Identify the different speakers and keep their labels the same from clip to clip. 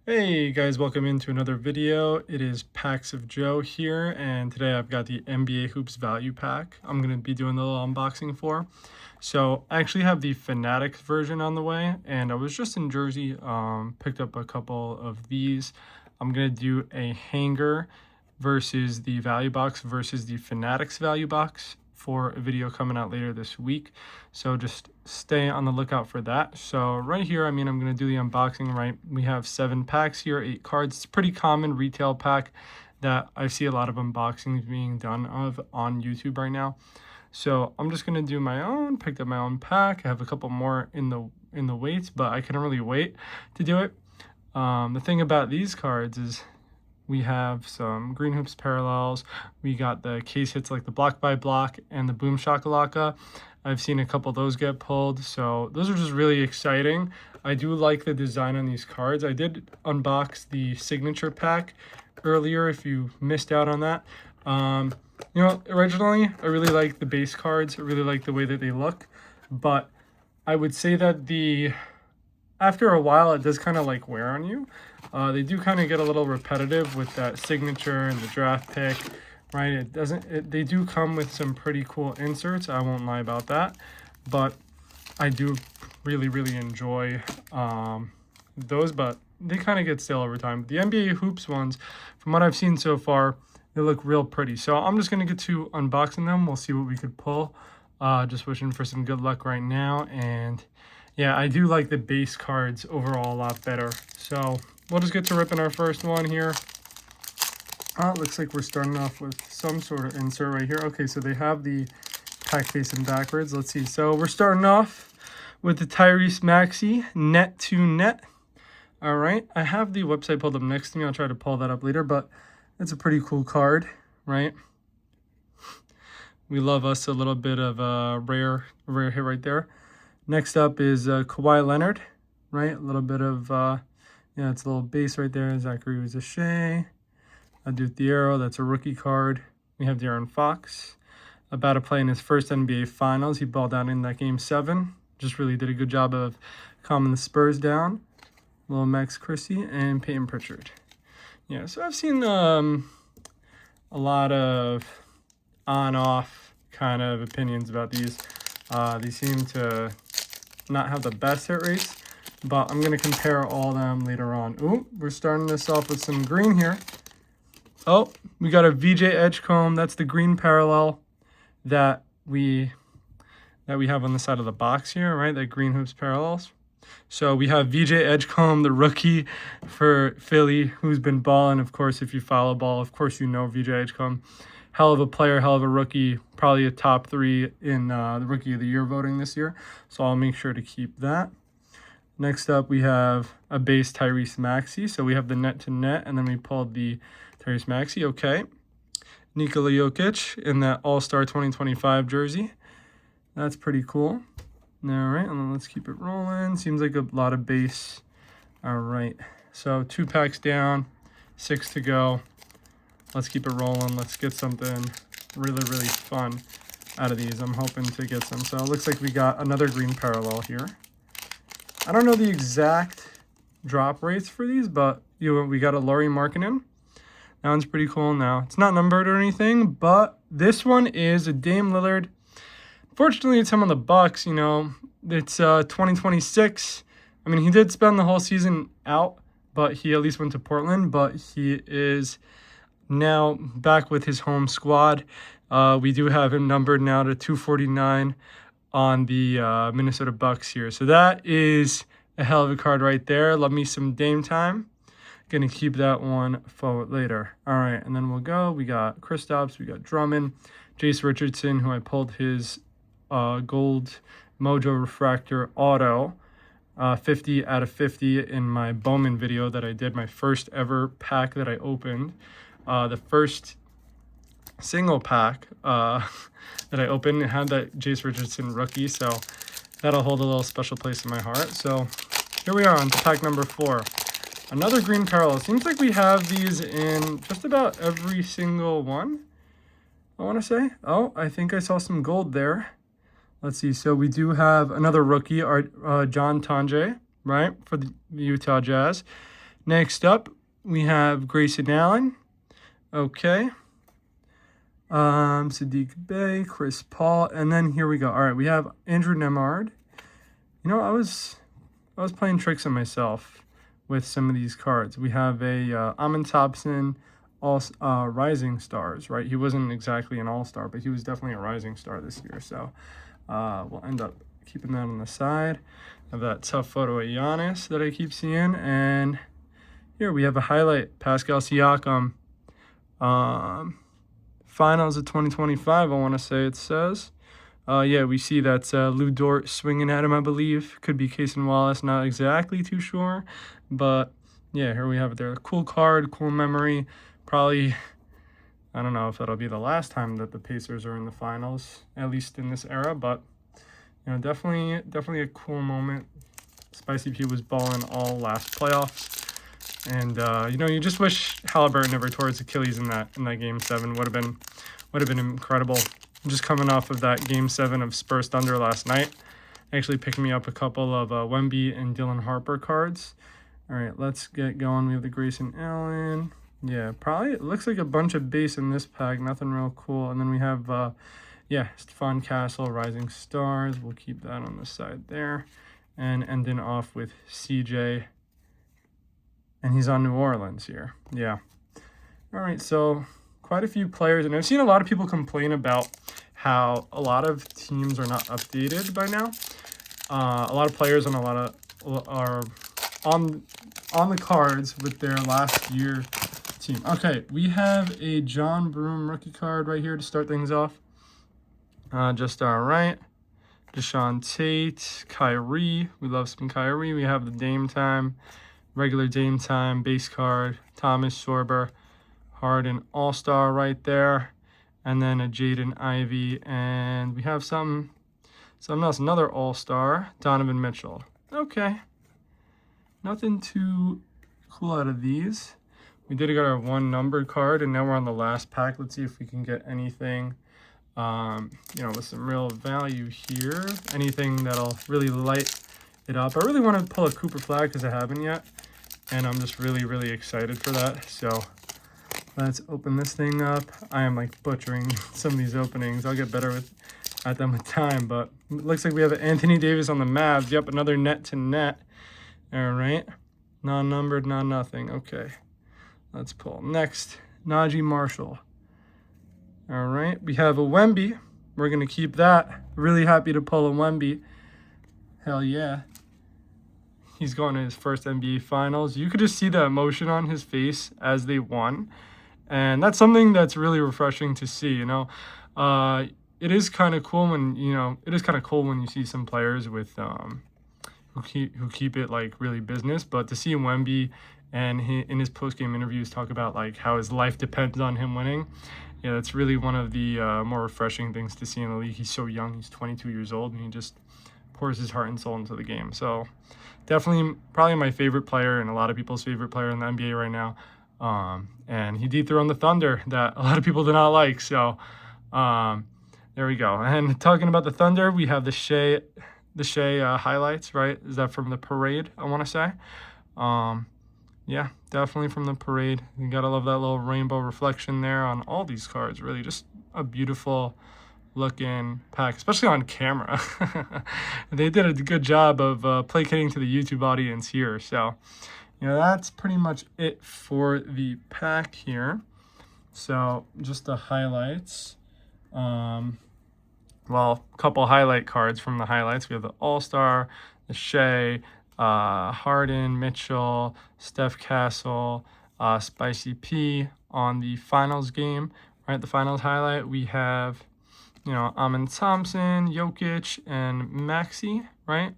Speaker 1: Hey guys, welcome into another video. It is Packs of Joe here, and today I've got the NBA Hoops Value Pack I'm going to be doing the little unboxing for. So I actually have the Fanatics version on the way, and I was just in Jersey, picked up a couple of these. I'm going to do a hanger versus the value box versus the Fanatics value box for a video coming out later this week. So just stay on the lookout for that. So right here, I'm going to do the unboxing, right? We have 7 packs here, 8 cards. It's a pretty common retail pack that I see a lot of unboxings being done of on YouTube right now. So I'm just going to do my own, picked up my own pack. I have a couple more in the weights, but I couldn't really wait to do it. The thing about these cards is we have some Green Hoops parallels. We got the case hits like the Block by Block and the Boom Shakalaka. I've seen a couple of those get pulled, so those are just really exciting. I do like the design on these cards. I did unbox the signature pack earlier if you missed out on that. Originally, I really like the base cards. I really like the way that they look, but I would say that after a while, it does kind of like wear on you. They do kind of get a little repetitive with that signature and the draft pick, right? They do come with some pretty cool inserts. I won't lie about that, but I do really, really enjoy those, but they kind of get stale over time. The NBA Hoops ones, from what I've seen so far, they look real pretty. So I'm just going to get to unboxing them. We'll see what we could pull. Just wishing for some good luck right now. And yeah, I do like the base cards overall a lot better. So we'll just get to ripping our first one here. It looks like we're starting off with some sort of insert right here. Okay, so they have the pack facing backwards. Let's see. So we're starting off with the Tyrese Maxey net to net. All right, I have the website pulled up next to me. I'll try to pull that up later, but it's a pretty cool card, right? We love us a little bit of a rare hit right there. Next up is Kawhi Leonard, right? A little bit of, it's a little base right there. Zachary Uzache, Adu Thiero, that's a rookie card. We have De'Aaron Fox, about to play in his first NBA Finals. He balled out in that Game 7. Just really did a good job of calming the Spurs down. Little Max Christie and Peyton Pritchard. Yeah, so I've seen a lot of on-off kind of opinions about these. They seem to not have the best hit rates, but I'm going to compare all of them later on. Ooh, we're starting this off with some green here. Oh, we got a VJ Edgecomb. That's the green parallel that we have on the side of the box here, right? That Green Hoops parallels. So we have VJ Edgecomb, the rookie for Philly, who's been balling. Of course, if you follow ball, of course you know VJ Edgecomb. Hell of a player, hell of a rookie, probably a top 3 in the Rookie of the Year voting this year. So I'll make sure to keep that. Next up, we have a base Tyrese Maxey. So we have the net to net, and then we pulled the Tyrese Maxey. Okay. Nikola Jokic in that All-Star 2025 jersey. That's pretty cool. All right, and then let's keep it rolling. Seems like a lot of base. All right, so 2 packs down, 6 to go. Let's keep it rolling. Let's get something really, really fun out of these. I'm hoping to get some. So it looks like we got another green parallel here. I don't know the exact drop rates for these, but we got a Lauri Markkanen. That one's pretty cool now. It's not numbered or anything, but this one is a Dame Lillard. Fortunately, it's him on the Bucks. It's 2026. I mean, he did spend the whole season out, but he at least went to Portland. But he is now back with his home squad. We do have him numbered now to 249 on the Minnesota Bucks here. So that is a hell of a card right there. Love me some Dame time. Gonna keep that one for later. All right, and then we'll go. We got Kristaps, we got Drummond, Jace Richardson, who I pulled his gold Mojo Refractor Auto 50 out of 50 in my Bowman video that I did, my first ever pack that I opened. The first single pack that I opened had that Jace Richardson rookie, so that'll hold a little special place in my heart. So here we are on to pack number 4. Another green parallel. Seems like we have these in just about every single one, I want to say. Oh, I think I saw some gold there. Let's see. So we do have another rookie, John Tonje, right, for the Utah Jazz. Next up, we have Grayson Allen. Okay. Sadiq Bey, Chris Paul, and then here we go. All right, we have Andrew Nemard. You know, I was playing tricks on myself with some of these cards. We have a Amon Thompson, Rising Stars, right? He wasn't exactly an all-star, but he was definitely a rising star this year. So we'll end up keeping that on the side. I have that tough photo of Giannis that I keep seeing, and here we have a highlight, Pascal Siakam. Finals of 2025, I want to say it says. Yeah, we see that Lou Dort swinging at him, I believe. Could be Cason Wallace, not exactly too sure. But, yeah, here we have it there. Cool card, cool memory. Probably, I don't know if that'll be the last time that the Pacers are in the finals, at least in this era. But, you know, definitely a cool moment. Spicy P was balling all last playoffs. And you know, you just wish Halliburton never tore his Achilles in that game 7. Would have been incredible. Just coming off of that game 7 of Spurs Thunder last night, actually picking me up a couple of Wemby and Dylan Harper cards. All right, let's get going. We have the Grayson Allen. Yeah, probably it looks like a bunch of base in this pack. Nothing real cool. And then we have yeah, Stephon Castle, Rising Stars. We'll keep that on the side there, and ending off with CJ. And he's on New Orleans here. Yeah. All right, so quite a few players. And I've seen a lot of people complain about how a lot of teams are not updated by now. A lot of players on are on the cards with their last year team. Okay, we have a John Broome rookie card right here to start things off. Just all right. Deshaun Tate, Kyrie. We love some Kyrie. We have the Dame Time. Regular Dame Time base card, Thomas Sorber, Harden All-Star right there, and then a Jaden Ivey, and we have something else, another All-Star, Donovan Mitchell. Okay, nothing too cool out of these. We did get our 1 numbered card, and now we're on the last pack. Let's see if we can get anything, you know, with some real value here. Anything that'll really light it up. I really want to pull a Cooper Flag because I haven't yet, and I'm just really excited for that. So let's open this thing up. I am like butchering some of these openings. I'll get better at them with time, but it looks like we have Anthony Davis on the Mavs. Yep, another net to net. All right, non-numbered, non-nothing. Okay, let's pull next. Najee Marshall. All right, we have a Wemby. We're gonna keep that. Really happy to pull a Wemby. Hell yeah. He's going to his first NBA Finals. You could just see the emotion on his face as they won. And that's something that's really refreshing to see, you know. It is kind of cool when, you know, you see some players with who keep it like really business, but to see Wemby and in his post-game interviews talk about like how his life depends on him winning. Yeah, that's really one of the more refreshing things to see in the league. He's so young. He's 22 years old, and he just pours his heart and soul into the game. So definitely probably my favorite player and a lot of people's favorite player in the NBA right now. And he dethroned the Thunder that a lot of people do not like. So there we go. And talking about the Thunder, we have the Shea highlights, right? Is that from the parade, I want to say? Yeah, definitely from the parade. You gotta love that little rainbow reflection there on all these cards. Really just a beautiful looking pack, especially on camera. They did a good job of placating to the YouTube audience here. So, you know, that's pretty much it for the pack here. So just the highlights. Well, a couple highlight cards from the highlights. We have the All-Star, the Shea, Harden, Mitchell, Steph Castle, Spicy P on the finals game, right? The finals highlight, we have, you know, Amon Thompson, Jokic, and Maxey, right?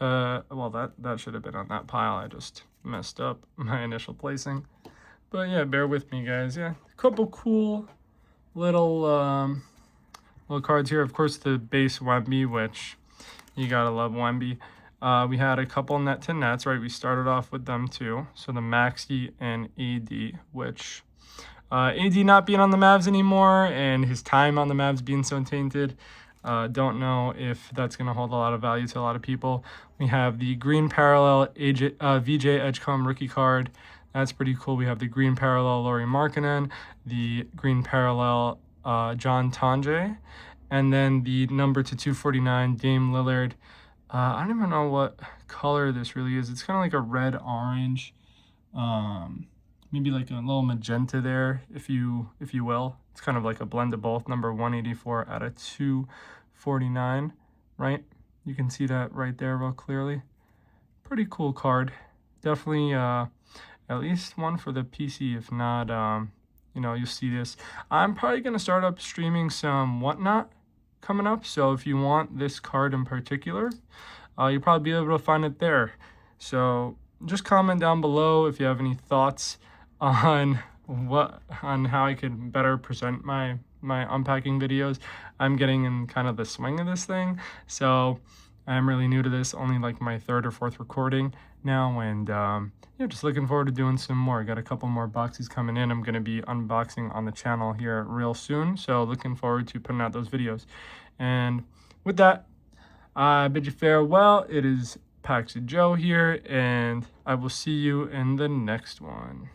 Speaker 1: Well, that should have been on that pile. I just messed up my initial placing. But yeah, bear with me, guys. Yeah, a couple cool little cards here. Of course, the base Wemby, which you gotta love Wemby. We had a couple net to nets, right? We started off with them too. So the Maxey and AD, which AD not being on the Mavs anymore and his time on the Mavs being so tainted. Don't know if that's going to hold a lot of value to a lot of people. We have the green parallel VJ Edgecombe rookie card. That's pretty cool. We have the green parallel Lauri Markkanen, the green parallel John Tonje, and then the number to 249 Dame Lillard. I don't even know what color this really is. It's kind of like a red orange, maybe like a little magenta there, if you will. It's kind of like a blend of both. Number 184 out of 249, right? You can see that right there real clearly. Pretty cool card. Definitely at least one for the PC. If not, you'll see this. I'm probably going to start up streaming some Whatnot coming up. So if you want this card in particular, you'll probably be able to find it there. So just comment down below if you have any thoughts on how I could better present my unpacking videos. I'm getting in kind of the swing of this thing, so I'm really new to this, only like my third or fourth recording now, and just looking forward to doing some more. Got a couple more boxes coming in. I'm going to be unboxing on the channel here real soon, so looking forward to putting out those videos. And with that, I bid you farewell. It is Paxi Joe here, and I will see you in the next one.